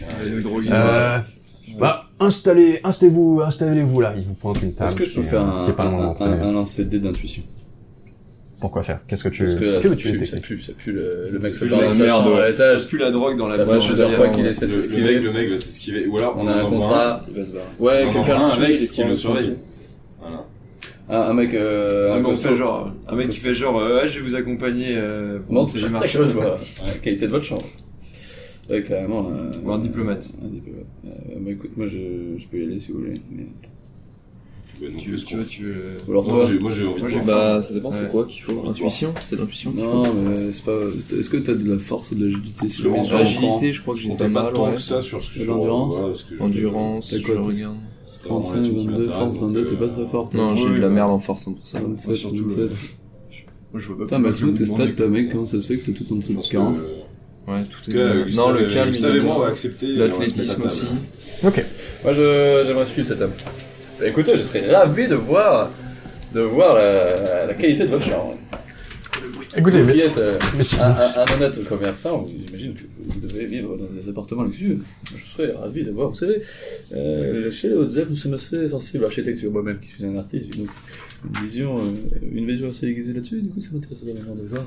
Installez-vous là. Il vous pointe une table. Est-ce que je peux qui, faire qui est pas loin d'entrée. un lancer de dés d'intuition? Pourquoi faire? Qu'est-ce que tu Parce que là, que ça veux-tu pue, détecter? ça pue le mec Ça se pue fait la la merde, merde à ouais. l'étage. Ça pue la drogue dans la Ça fait boîte. plusieurs fois qu'il essaie de Le s'esquiver. mec va s'esquiver. Ou alors, On a un contrat, il va se barrer. Ouais, On en quelqu'un prend un le suit, il est avec qui trop le en surveille. dessous. Voilà. Un mec, Un mec costaud. fait genre, un mec qui fait genre, je vais vous accompagner. Montre j'ai très marché. curieux de voir la qualité de votre chambre. Ouais, carrément. Ou un diplomate. Un diplomate. Bah écoute, moi je peux y aller si vous voulez. Mais... Ben, nous, Tu veux, fais ce tu qu'on veux, fait. tu veux. Ou alors Moi, toi j'ai envie Moi, de j'ai voir. Bah, ça dépend, Ouais. c'est quoi qu'il faut? Intuition? C'est l'intuition qu'il faut? Non, mais c'est pas. Est-ce que t'as de la force et de l'agilité sur Parce que en Agilité, je crois que j'ai On pas t'a pas mal, tant ouais. que ça sur ce l'endurance. Endurance, T'as je quoi, t'as- regarde. 35, 22, force 22, t'es pas très fort. toi. Non, j'ai oui, de la ouais. merde en force, hein, pour ça. 27, surtout, 27. Moi, je vois pas. Putain, mais sinon tes je vous stats, demande toi mec, comme comment ça se fait que t'es tout en dessous de Parce que, 40? Ouais, tout est que, bien. Non, le calme, Gustave il et moi, on va est accepter. et on va se mettre à l'athlétisme table. aussi. Ok. Moi j'aimerais suivre cette homme. Bah, écoutez, je serais ravi de voir la qualité de votre chambre. Écoutez, Vous qui êtes messieurs, un honnête commerçant, j'imagine que vous devez vivre dans des appartements luxueux. Je serais ravi de voir, vous savez, chez les Hautes-Alpes, nous sommes assez sensibles à l'architecture, moi-même qui suis un artiste, donc une vision assez aiguisée là-dessus, du coup ça m'intéresse vraiment de voir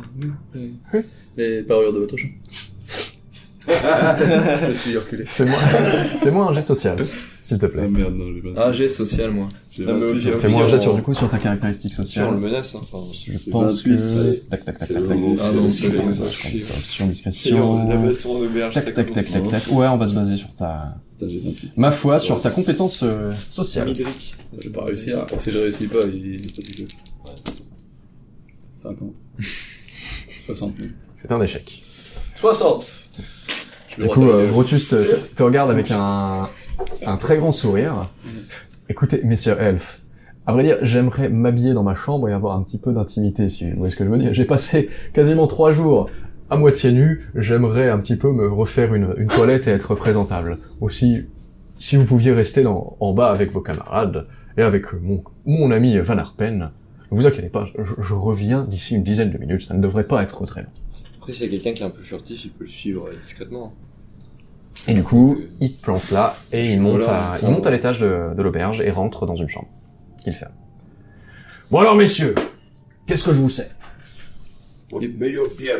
les parures de votre chambre. Je te suis reculé. Fais-moi un jet de social, s'il te Ah plaît. merde, non, j'ai pas. Ah, j'ai social, moi. J'ai Non, mais 28. au pire, Fais-moi un jet sur, on- du coup, sur ta caractéristique Si on le sociale. menace, hein. Enfin, Je C'est pense 28, que... allez. Tac, tac, tac, C'est tac, le tac. moment où Ah vous non, allez c'est tuer. bon, Sur c'est la discrétion. baston de berge. Tac, ça tac, commence. tac, tac, tac. Ouais, on va se baser sur ta... Putain, j'ai 28. Ma foi, sur ta compétence sociale. Midrick. Je vais pas réussir. Si je réussis pas, il est pas du tout. 50. 60 000. C'est un échec. 60. Du coup, Brutus te regarde avec un très grand sourire. Écoutez, messieurs elfes, à vrai dire, j'aimerais m'habiller dans ma chambre et avoir un petit peu d'intimité, si vous voyez ce que je veux dire. J'ai passé quasiment 3 jours à moitié nu, j'aimerais un petit peu me refaire une toilette et être présentable. Aussi, si vous pouviez rester en bas avec vos camarades et avec mon ami Van Arpen, ne vous inquiétez pas, je reviens d'ici une dizaine de minutes, ça ne devrait pas être très long. Après, s'il y a quelqu'un qui est un peu furtif, il peut le suivre discrètement. Et du coup, il te plante là, et il monte Voilà, à l'étage de l'auberge et rentre dans une chambre, qu'il ferme. Bon alors messieurs, qu'est-ce que je vous sais? Votre meilleure bière.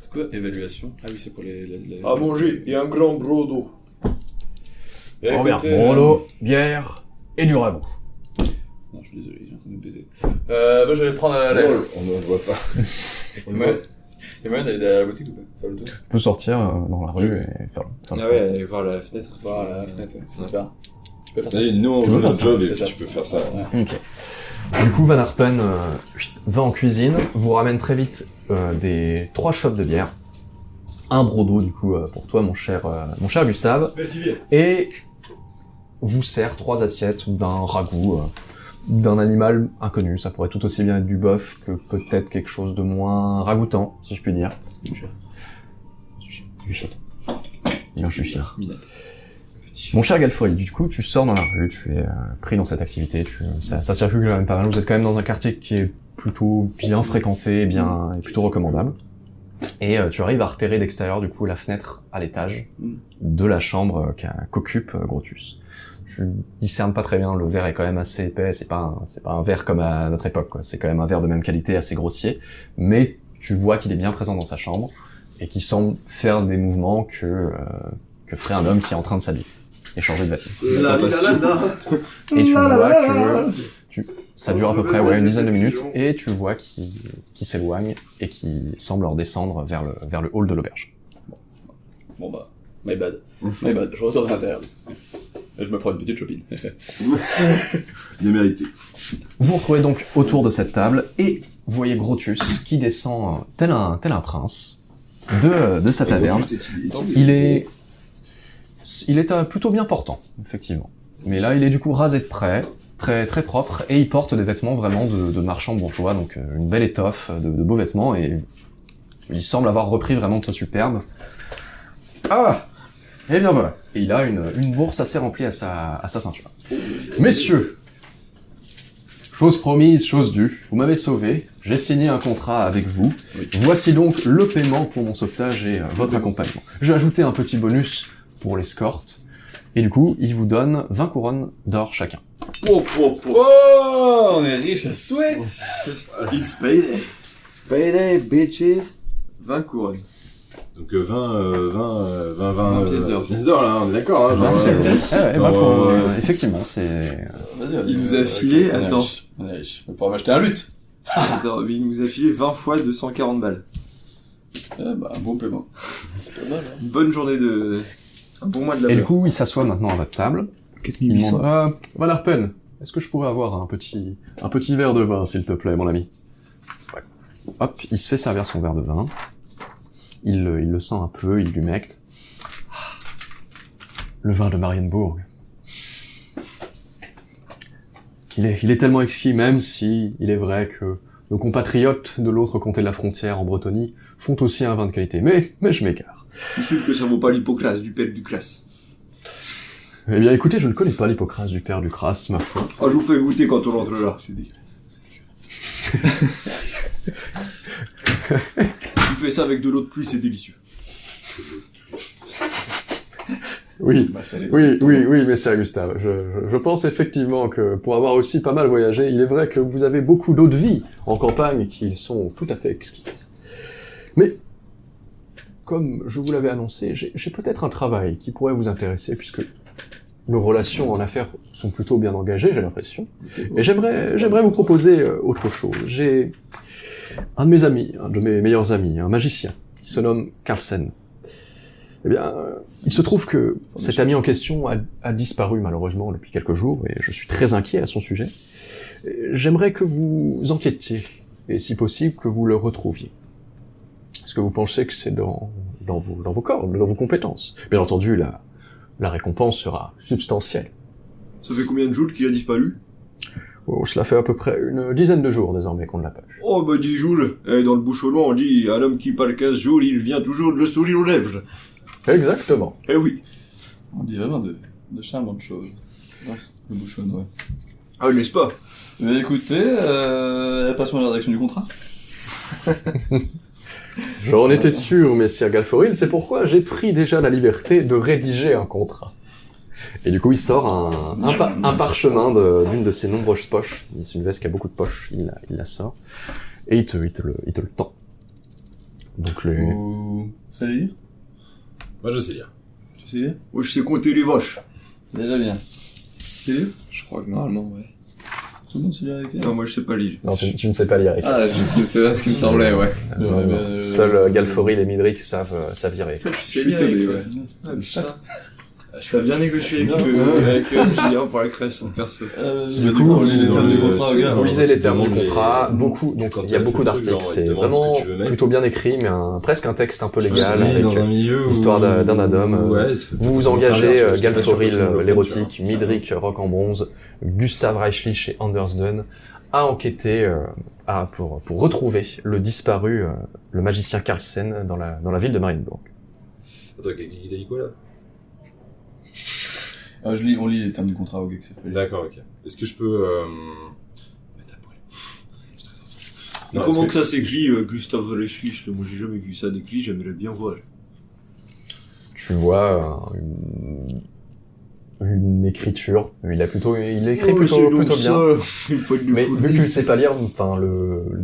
C'est quoi évaluation? Ah oui, c'est pour les... À manger et un grand brodo. Eh, Oh merde, écoutez, brolo, bière et du ragoût. Non, je suis désolé, j'ai en train de me baiser. Moi, je vais prendre la lèvre. On ne le voit pas. Ouais. Et moyen d'aller à la boutique ou pas? Faire le tour? Tu peux sortir dans la rue et faire le Ah ouais, aller voir la fenêtre. Voir la fenêtre, ouais, c'est super. Tu peux faire ça? Allez, nous, on Tu joue veux faire notre ça, job je et fais puis ça. tu peux faire ça. Ouais. Ok. Du coup, Van Arpen va en cuisine, vous ramène très vite des 3 shots de bière, un brodo du coup pour toi mon cher Gustave, Vas-y, viens. et vous sert 3 assiettes d'un ragoût d'un animal inconnu. Ça pourrait tout aussi bien être du bœuf que peut-être quelque chose de moins ragoûtant, si je puis dire. Du chien. Du chien. Il mange du chien. Minette. Mon cher Galfrey, du coup, tu sors dans la rue, tu es pris dans cette activité, ça circule quand même pas mal. Vous êtes quand même dans un quartier qui est plutôt bien fréquenté, et plutôt recommandable. Et tu arrives à repérer d'extérieur, du coup, la fenêtre à l'étage de la chambre qu'occupe Grotus. Tu discernes pas très bien, le verre est quand même assez épais, c'est pas un verre comme à notre époque, quoi. C'est quand même un verre de même qualité, assez grossier, mais tu vois qu'il est bien présent dans sa chambre, et qu'il semble faire des mouvements que ferait un homme qui est en train de s'habiller, et changer de vêtements. Et tu vois que ça dure à peu près une dizaine de minutes, et tu vois qu'il s'éloigne, et qu'il semble redescendre vers le hall de l'auberge. Bon bah, my bad. My bad, je ressors de l'intérieur. Et je me prends une petite chopine. Bien mérité. Vous vous retrouvez donc autour de cette table, et vous voyez Grotus qui descend tel un prince de sa taverne. Il est plutôt bien portant, effectivement. Mais là, il est du coup rasé de près, très très propre, et il porte des vêtements vraiment de marchand bourgeois, donc une belle étoffe, de beaux vêtements, et il semble avoir repris vraiment de sa superbe. Ah! Et bien voilà. Et il a une bourse assez remplie à sa ceinture. Messieurs, chose promise, chose due, vous m'avez sauvé, j'ai signé un contrat avec vous, Oui. voici donc le paiement pour mon sauvetage et votre accompagnement. J'ai ajouté un petit bonus pour l'escorte, et du coup, il vous donne 20 couronnes d'or chacun. Oh, on est riche à souhait. It's payday. Payday, bitches. 20 couronnes. Donc 20 pièces d'or. Pièces d'or, là, on est d'accord. Hein, genre, Ouais, 20 couronnes, effectivement, c'est... Vas-y, Il nous a filé, on est attends. riche. On est riche. On va pouvoir m'acheter un luth. Attends, mais il nous a filé 20 fois 240 balles. Bah, un bon paiement. Une bonne journée de... Un bon mois de Et du labeur. coup, il s'assoit maintenant à votre table. Il demande, Van Arpen, est-ce que je pourrais avoir un petit verre de vin, s'il te plaît, mon ami? Ouais. Hop, il se fait servir son verre de vin. Il le sent un peu, il l'humecte. Ah, le vin de Marienbourg. Il est tellement exquis, même si il est vrai que nos compatriotes de l'autre côté de la frontière, en Bretonie, font aussi un vin de qualité. Mais je m'égare. Je suis sûr que ça vaut pas l'hypocrase du père du classe. Eh bien, écoutez, je ne connais pas l'hypocrase du père du crasse, ma foi. Ah, je vous fais goûter quand on rentre là. C'est dégueulasse. Tu fais ça avec de l'eau de pluie, c'est délicieux. Oui. Bah, ça l'est. Oui, messieurs Gustave. Je pense effectivement que pour avoir aussi pas mal voyagé, il est vrai que vous avez beaucoup d'eau de vie en campagne qui sont tout à fait exquises. Mais comme je vous l'avais annoncé, j'ai peut-être un travail qui pourrait vous intéresser, puisque nos relations en affaires sont plutôt bien engagées, j'ai l'impression. Et j'aimerais vous proposer autre chose. J'ai un de mes amis, un de mes meilleurs amis, un magicien, qui se nomme Carlsen. Eh bien, il se trouve que cet ami en question a disparu malheureusement depuis quelques jours, et je suis très inquiet à son sujet. J'aimerais que vous enquêtiez, et si possible, que vous le retrouviez. Est-ce que vous pensez que c'est dans vos cordes, dans vos compétences? Bien entendu, la récompense sera substantielle. Ça fait combien de jours qu'il a disparu? Oh, cela fait à peu près une dizaine de jours désormais qu'on ne l'a pas vu. Oh, bah 10 jours. Et dans le bouchonnement, on dit, un homme qui parle 15 jours, il vient toujours de le sourire aux lèvres. Exactement. Eh oui. On dit vraiment de charmantes choses. Ouais, le bouchon, ouais. Ah, n'est-ce pas? Mais écoutez, passons à la rédaction du contrat. J'en étais sûr, messire Galforil, c'est pourquoi j'ai pris déjà la liberté de rédiger un contrat. Et du coup, il sort un parchemin d'une de ses nombreuses poches. C'est une veste qui a beaucoup de poches, il la sort. Et il te le tend. Donc Vous savez lire? Moi, je sais lire. Tu sais lire? Moi, je sais compter les vaches. Déjà bien. Tu sais lire? Je crois que normalement, ouais. Tout le monde sait lire avec elle? Non, moi, je sais pas lire. Non, tu ne sais pas lire. Eric. Ah, c'est là ce qui me semblait, ouais. Seul Galforil et Midrick savent lire. Eric. Tu Je suis tombé, ouais. Ah, putain. Je vais bien négocier avec Julien pour la création de perso. Du coup, on lit les termes du contrat, regarde. vous lisez les termes du demande contrat, les- beaucoup, donc quand il y a tu beaucoup fais le truc, d'articles, genre, c'est il te demande vraiment ce que tu veux mettre. plutôt bien écrit, mais presque un texte un peu légal, Je dis, avec dans un milieu où- l'histoire d'un adam. Ouais, Vous vous ça me sert engagez bien, parce que j'étais pas sûr Galforil que tu me le l'érotique, prennes, Midrick Rock en bronze, Gustav Reichlich et Andersden à enquêter pour retrouver le disparu, le magicien Carlsen dans la ville de Marienburg. tu vois. Attends, il a dit quoi là? Ah, on lit les termes du contrat au gars que c'est pas. D'accord, ok. Est-ce que je peux. Mettre à poil. Mais Non, comment est-ce que ça s'écrit, Gustave Reichlich? Moi, j'ai jamais vu ça d'écrit, j'aimerais bien voir. Tu vois une écriture, il écrit plutôt bien. Mais vu que tu ne sais pas lire, enfin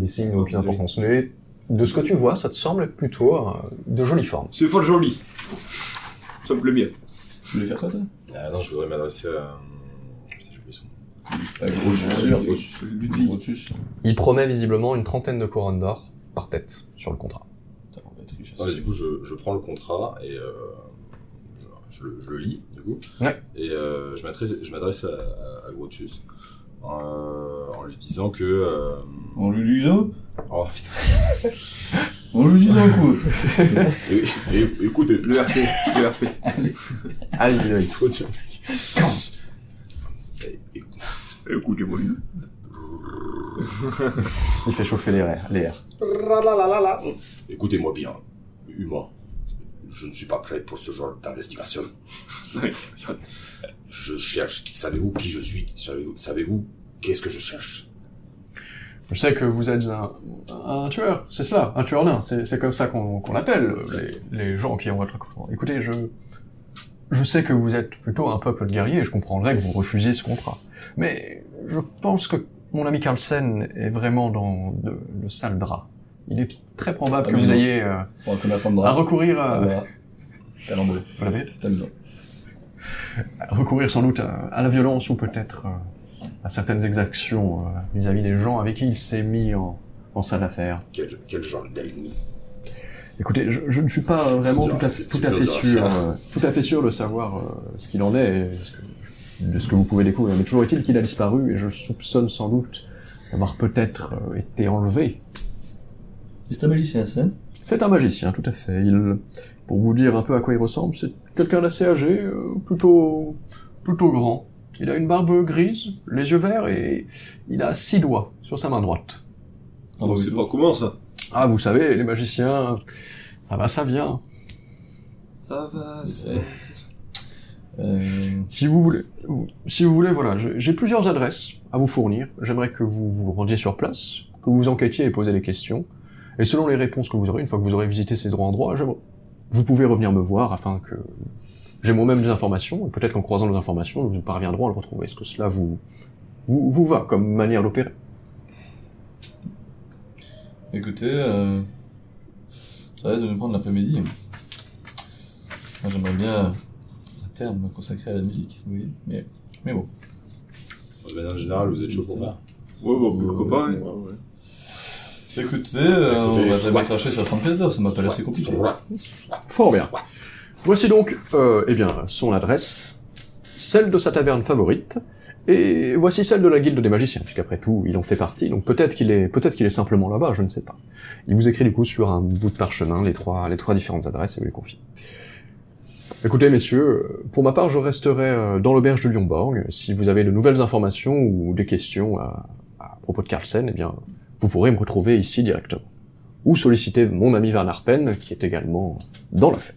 les signes n'ont aucune importance. Mais de ce que tu vois, ça te semble plutôt de jolie forme. C'est fort joli. Ça me plaît bien. Tu voulais faire quoi, toi? Ah non, je voudrais m'adresser à. Putain, j'ai oublié son nom. Grotus. Il promet visiblement une 30aine de couronnes d'or par tête sur le contrat. Non, mais du coup, je prends le contrat et je le lis, du coup. Ouais. Et je m'adresse à Grotus en lui disant que. On lui dit ça? Oh putain. On lui dit ça, quoi? Écoutez, Le RP. Allez, c'est trop dur. Écoutez-moi. il fait chauffer les airs. Écoutez-moi bien, humain. Je ne suis pas prêt pour ce genre d'investigation. Je cherche. Savez-vous qui je suis? Savez-vous qu'est-ce que je cherche? Je sais que vous êtes un tueur, c'est cela, un tueur nain, c'est comme ça qu'on l'appelle, les gens qui ont votre contrat. Écoutez, je sais que vous êtes plutôt un peuple de guerriers, et je comprendrais que vous refusiez ce contrat. Mais je pense que mon ami Carlsen est vraiment dans de sales draps. Il est très probable que vous ayez Pour un commerçant de à drap. recourir Voilà. Calembour. vous l'avez C'est amusant. recourir sans doute à la violence ou peut-être à certaines exactions vis-à-vis des gens avec qui il s'est mis en sale affaire. Quel genre d'ennemi? Écoutez, je ne suis pas vraiment tout à fait sûr de savoir ce qu'il en est, et de ce que vous pouvez découvrir. Mais toujours est-il qu'il a disparu, et je soupçonne sans doute d'avoir peut-être été enlevé. C'est un magicien, ça? C'est un magicien, tout à fait. Pour vous dire un peu à quoi il ressemble, c'est quelqu'un d'assez âgé, plutôt grand. Il a une barbe grise, les yeux verts, et il a 6 doigts sur sa main droite. On sait pas comment ça. Ah, vous savez, les magiciens, ça va, ça vient. Ça va, C'est- Si vous voulez, voilà, j'ai plusieurs adresses à vous fournir. J'aimerais que vous vous rendiez sur place, que vous enquêtiez et posiez des questions. Et selon les réponses que vous aurez, une fois que vous aurez visité ces endroits, vous pouvez revenir me voir afin que j'ai moi-même des informations, et peut-être qu'en croisant les informations, nous parviendrons à le retrouver. Est-ce que cela vous va comme manière d'opérer? Écoutez, ça risque de nous prendre l'après-midi. Moi, j'aimerais bien, à terme, me consacrer à la musique, oui, mais bon. De manière générale, vous êtes chaud pour ça. Ouais, bah, pourquoi pas, hein. Écoutez, on va jamais cracher sur 30 pièces d'or, ça m'appelle assez compliqué. Fort bien. Voici donc, son adresse, celle de sa taverne favorite, et voici celle de la guilde des magiciens, puisqu'après tout, il en fait partie, donc peut-être qu'il est simplement là-bas, je ne sais pas. Il vous écrit du coup sur un bout de parchemin les trois différentes adresses et vous les confie. Écoutez, messieurs, pour ma part, je resterai dans l'auberge de Lyonborg. Si vous avez de nouvelles informations ou des questions à propos de Carlsen, eh bien, vous pourrez me retrouver ici directement. Ou solliciter mon ami Van Arpen, qui est également dans la fête.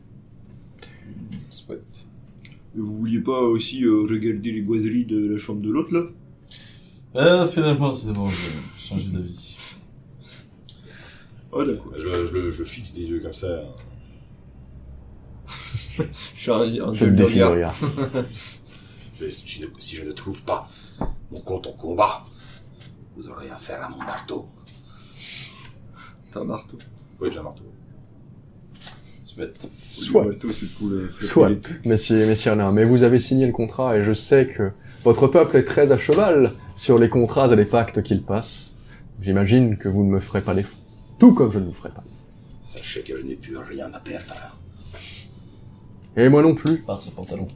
Souhaite. Vous vouliez pas aussi regarder les boiseries de la chambre de l'autre, là? Finalement, c'est bon, j'ai changé d'avis. Oh, d'accord. Je fixe des yeux comme ça. Je suis un Je le défie de regard. Si je ne trouve pas mon compte en combat, vous aurez affaire à mon marteau. T'as un marteau. Oui, j'ai un marteau. Souhaite. Soit. Le marteau, c'est pour le Soit, messieurs Renard, mais vous avez signé le contrat et je sais que votre peuple est très à cheval sur les contrats et les pactes qu'il passe. J'imagine que vous ne me ferez pas défaut. Tout comme je ne vous ferai pas. Sachez que je n'ai plus rien à perdre. Et moi non plus. Par ce pantalon.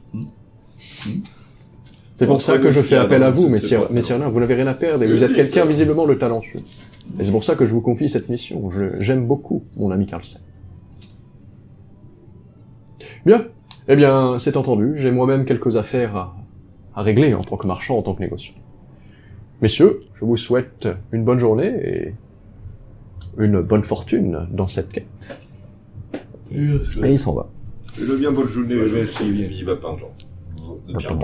C'est pour Bon, ça très que je bien, fais c'est appel à bien, vous, c'est pas messieurs Renard. Vous n'avez rien à perdre et vous êtes quelqu'un visiblement de talentueux. Et c'est pour ça que je vous confie cette mission. J'aime beaucoup mon ami Carlsen. Bien. Eh bien, c'est entendu. J'ai moi-même quelques affaires à régler en tant que marchand, en tant que négociant. Messieurs, je vous souhaite une bonne journée et une bonne fortune dans cette quête. Et il s'en va. Je veux bien, bonne journée, merci bien. Vive à pain, genre. De pierre.